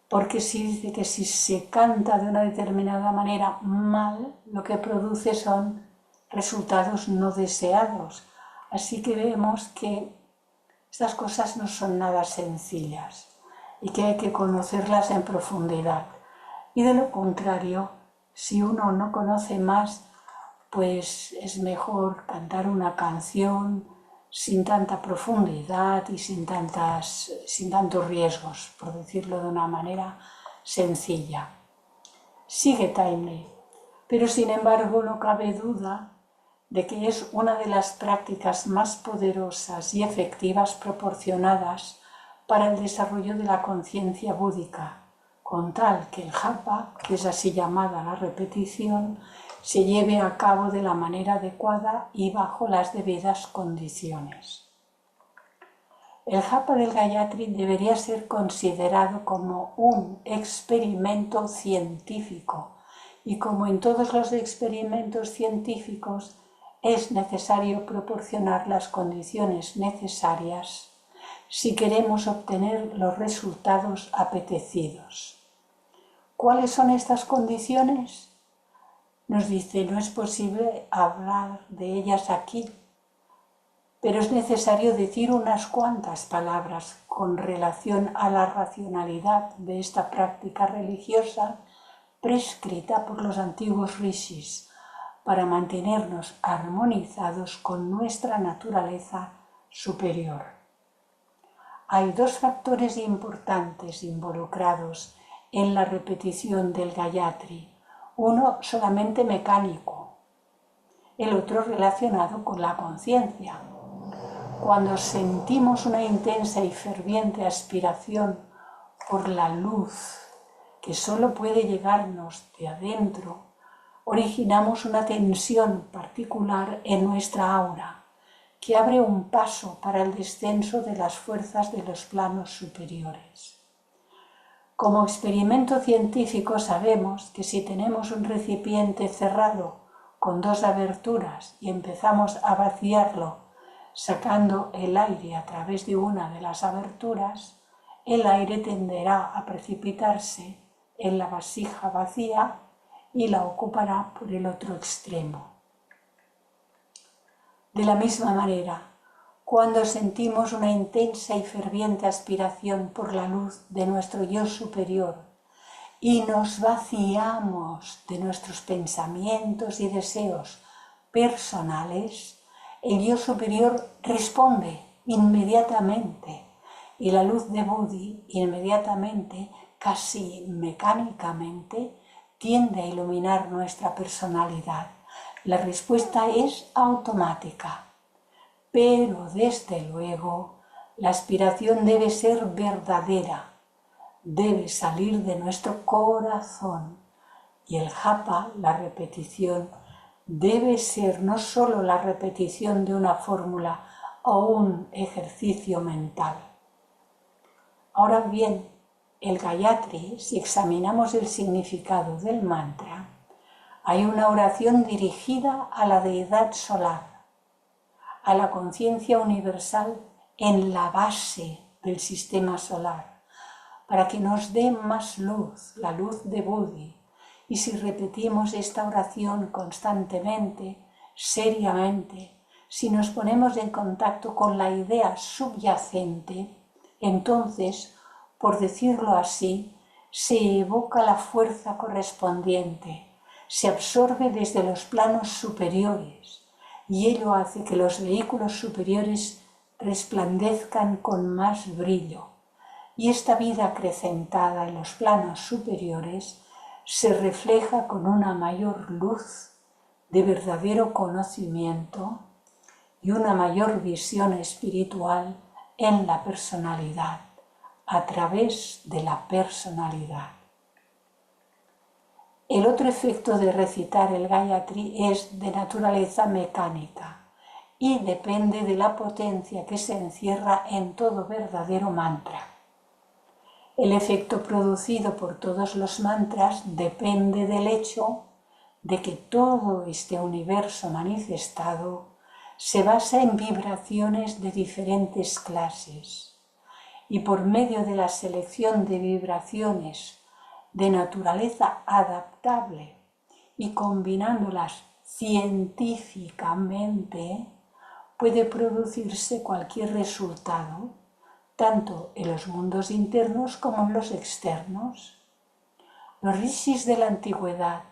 Porque si dice que si se canta de una determinada manera mal, lo que produce son resultados no deseados. Así que vemos que estas cosas no son nada sencillas y que hay que conocerlas en profundidad. Y de lo contrario, si uno no conoce más, pues es mejor cantar una canción sin tanta profundidad y sin tantos riesgos, por decirlo de una manera sencilla. Sigue Taimni, pero sin embargo no cabe duda de que es una de las prácticas más poderosas y efectivas proporcionadas para el desarrollo de la conciencia búdica, con tal que el japa, que es así llamada la repetición, se lleve a cabo de la manera adecuada y bajo las debidas condiciones. El japa del Gayatri debería ser considerado como un experimento científico y como en todos los experimentos científicos es necesario proporcionar las condiciones necesarias si queremos obtener los resultados apetecidos. ¿Cuáles son estas condiciones? Nos dice, no es posible hablar de ellas aquí, pero es necesario decir unas cuantas palabras con relación a la racionalidad de esta práctica religiosa prescrita por los antiguos rishis para mantenernos armonizados con nuestra naturaleza superior. Hay dos factores importantes involucrados en la repetición del Gayatri, uno solamente mecánico, el otro relacionado con la conciencia. Cuando sentimos una intensa y ferviente aspiración por la luz que solo puede llegarnos de adentro, originamos una tensión particular en nuestra aura que abre un paso para el descenso de las fuerzas de los planos superiores. Como experimento científico sabemos que si tenemos un recipiente cerrado con dos aberturas y empezamos a vaciarlo sacando el aire a través de una de las aberturas, el aire tenderá a precipitarse en la vasija vacía y la ocupará por el otro extremo. De la misma manera, cuando sentimos una intensa y ferviente aspiración por la luz de nuestro yo superior y nos vaciamos de nuestros pensamientos y deseos personales, el yo superior responde inmediatamente y la luz de Buddhi inmediatamente, casi mecánicamente, tiende a iluminar nuestra personalidad. La respuesta es automática. Pero desde luego la aspiración debe ser verdadera, debe salir de nuestro corazón y el japa, la repetición, debe ser no solo la repetición de una fórmula o un ejercicio mental. Ahora bien, el Gayatri, si examinamos el significado del mantra, hay una oración dirigida a la deidad solar, a la conciencia universal en la base del sistema solar, para que nos dé más luz, la luz de Buddhi. Y si repetimos esta oración constantemente, seriamente, Si nos ponemos en contacto con la idea subyacente, entonces, por decirlo así, se evoca la fuerza correspondiente, se absorbe desde los planos superiores y ello hace que los vehículos superiores resplandezcan con más brillo. Y esta vida acrecentada en los planos superiores se refleja con una mayor luz de verdadero conocimiento y una mayor visión espiritual en la personalidad, a través de la personalidad. El otro efecto de recitar el Gayatri es de naturaleza mecánica y depende de la potencia que se encierra en todo verdadero mantra. El efecto producido por todos los mantras depende del hecho de que todo este universo manifestado se basa en vibraciones de diferentes clases y por medio de la selección de vibraciones de naturaleza adaptable y combinándolas científicamente puede producirse cualquier resultado, tanto en los mundos internos como en los externos. Los rishis de la antigüedad,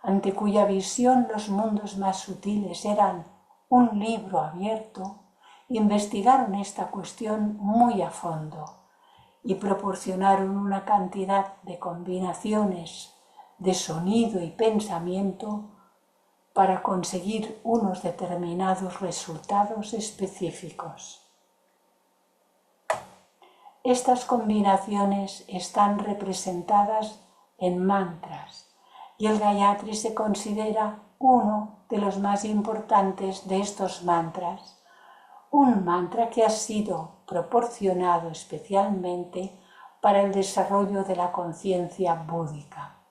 ante cuya visión los mundos más sutiles eran un libro abierto, investigaron esta cuestión muy a fondo y proporcionaron una cantidad de combinaciones de sonido y pensamiento para conseguir unos determinados resultados específicos. Estas combinaciones están representadas en mantras y el Gayatri se considera uno de los más importantes de estos mantras, un mantra que ha sido proporcionado especialmente para el desarrollo de la conciencia búdica.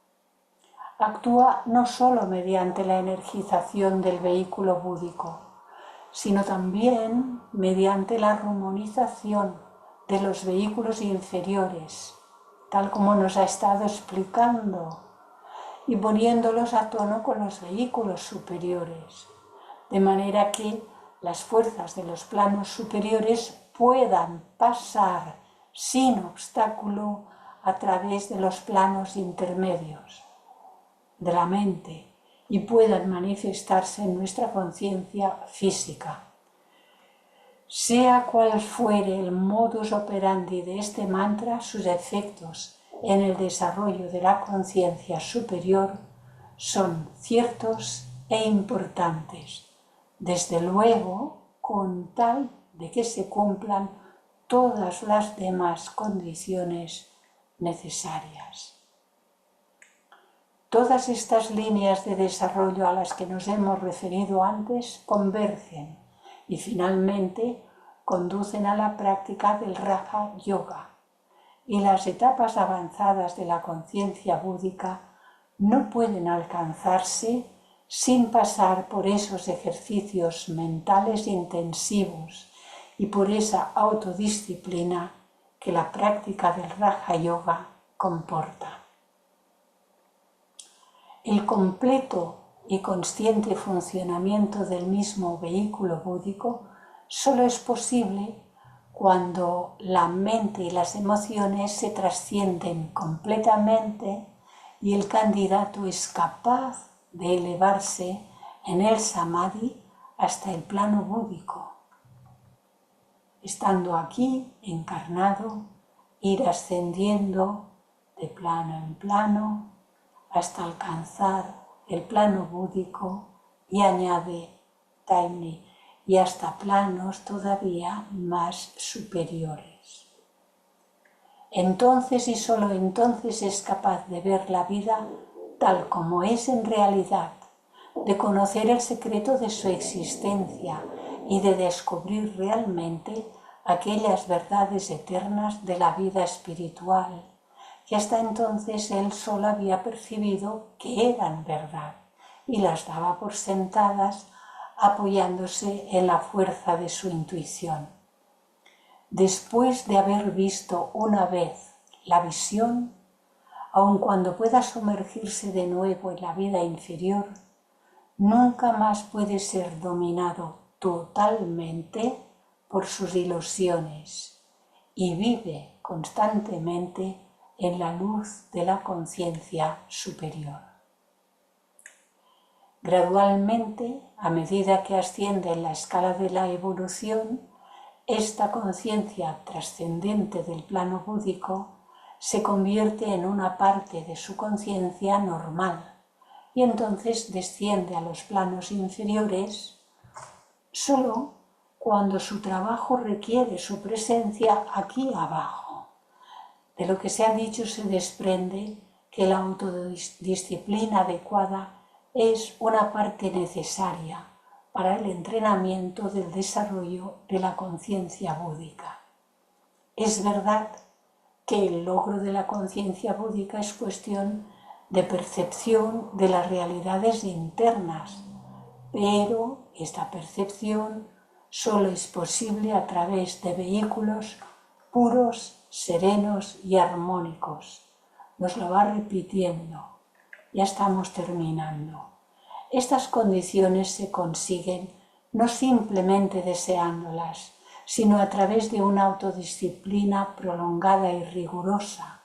Actúa no solo mediante la energización del vehículo búdico, sino también mediante la armonización de los vehículos inferiores, tal como nos ha estado explicando, y poniéndolos a tono con los vehículos superiores, de manera que las fuerzas de los planos superiores puedan pasar sin obstáculo a través de los planos intermedios de la mente y puedan manifestarse en nuestra conciencia física. Sea cual fuere el modus operandi de este mantra, sus efectos en el desarrollo de la conciencia superior son ciertos e importantes, desde luego con tal de que se cumplan todas las demás condiciones necesarias. Todas estas líneas de desarrollo a las que nos hemos referido antes convergen y finalmente conducen a la práctica del Raja Yoga. Y las etapas avanzadas de la conciencia búdica no pueden alcanzarse sin pasar por esos ejercicios mentales intensivos y por esa autodisciplina que la práctica del Raja Yoga comporta. El completo y consciente funcionamiento del mismo vehículo búdico solo es posible cuando la mente y las emociones se trascienden completamente y el candidato es capaz de elevarse en el samadhi hasta el plano búdico. Estando aquí, encarnado, ir ascendiendo de plano en plano hasta alcanzar el plano búdico y añade Taimni y hasta planos todavía más superiores. Entonces y solo entonces es capaz de ver la vida tal como es en realidad, de conocer el secreto de su existencia y de descubrir realmente aquellas verdades eternas de la vida espiritual que hasta entonces él solo había percibido que eran verdad y las daba por sentadas apoyándose en la fuerza de su intuición. Después de haber visto una vez la visión, aun cuando pueda sumergirse de nuevo en la vida inferior, nunca más puede ser dominado totalmente por sus ilusiones y vive constantemente en la luz de la conciencia superior. Gradualmente, a medida que asciende en la escala de la evolución, esta conciencia trascendente del plano búdico se convierte en una parte de su conciencia normal y entonces desciende a los planos inferiores solo cuando su trabajo requiere su presencia aquí abajo. De lo que se ha dicho se desprende que la autodisciplina adecuada es una parte necesaria para el entrenamiento del desarrollo de la conciencia búdica. Es verdad que el logro de la conciencia búdica es cuestión de percepción de las realidades internas, pero esta percepción solo es posible a través de vehículos puros, serenos y armónicos. Nos lo va repitiendo. Ya estamos terminando. Estas condiciones se consiguen no simplemente deseándolas, sino a través de una autodisciplina prolongada y rigurosa,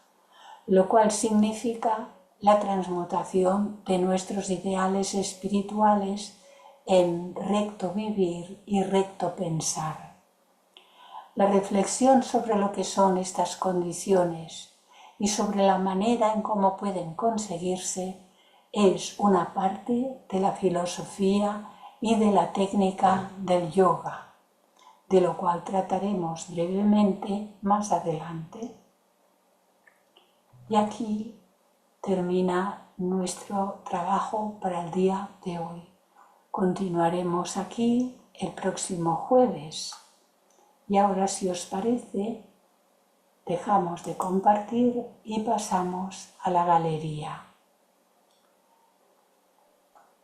lo cual significa la transmutación de nuestros ideales espirituales en recto vivir y recto pensar. La reflexión sobre lo que son estas condiciones y sobre la manera en cómo pueden conseguirse es una parte de la filosofía y de la técnica del yoga, de lo cual trataremos brevemente más adelante. Y aquí termina nuestro trabajo para el día de hoy. Continuaremos aquí el próximo jueves. Y ahora, si os parece, dejamos de compartir y pasamos a la galería.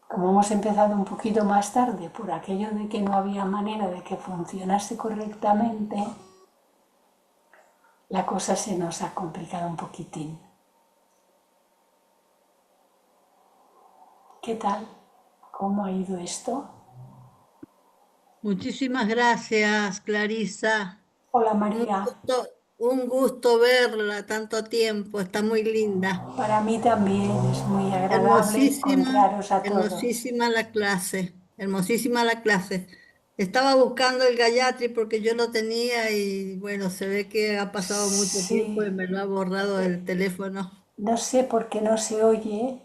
Como hemos empezado un poquito más tarde por aquello de que no había manera de que funcionase correctamente, la cosa se nos ha complicado un poquitín. ¿Qué tal? ¿Cómo ha ido esto? Muchísimas gracias, Clarisa. Hola María, Un gusto verla tanto tiempo, está muy linda. para mí también es muy agradable Hermosísima, encontraros a todos. hermosísima la clase, hermosísima la clase. Estaba buscando el Gayatri porque yo lo tenía y bueno, se ve que ha pasado mucho tiempo y Sí, me lo ha borrado el teléfono. no sé por qué no se oye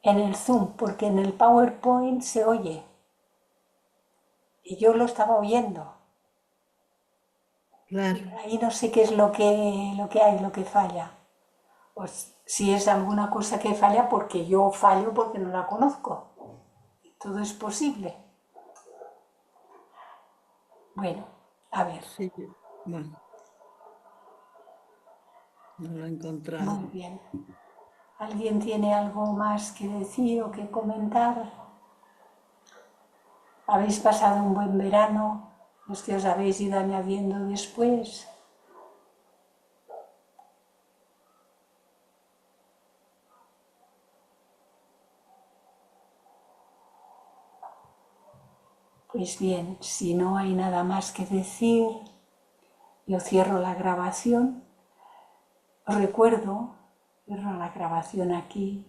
en el Zoom, porque en el PowerPoint se oye y yo lo estaba oyendo. Claro, Ahí no sé qué es lo que hay, lo que falla. Pues si es alguna cosa que falla, porque yo fallo porque no la conozco. Todo es posible. Bueno, a ver, sí, bueno, no lo he encontrado. muy bien. ¿Alguien tiene algo más que decir o que comentar? ¿Habéis pasado un buen verano? Los que os habéis ido añadiendo después. Pues bien, si no hay nada más que decir, yo cierro la grabación. Os recuerdo, cierro la grabación aquí,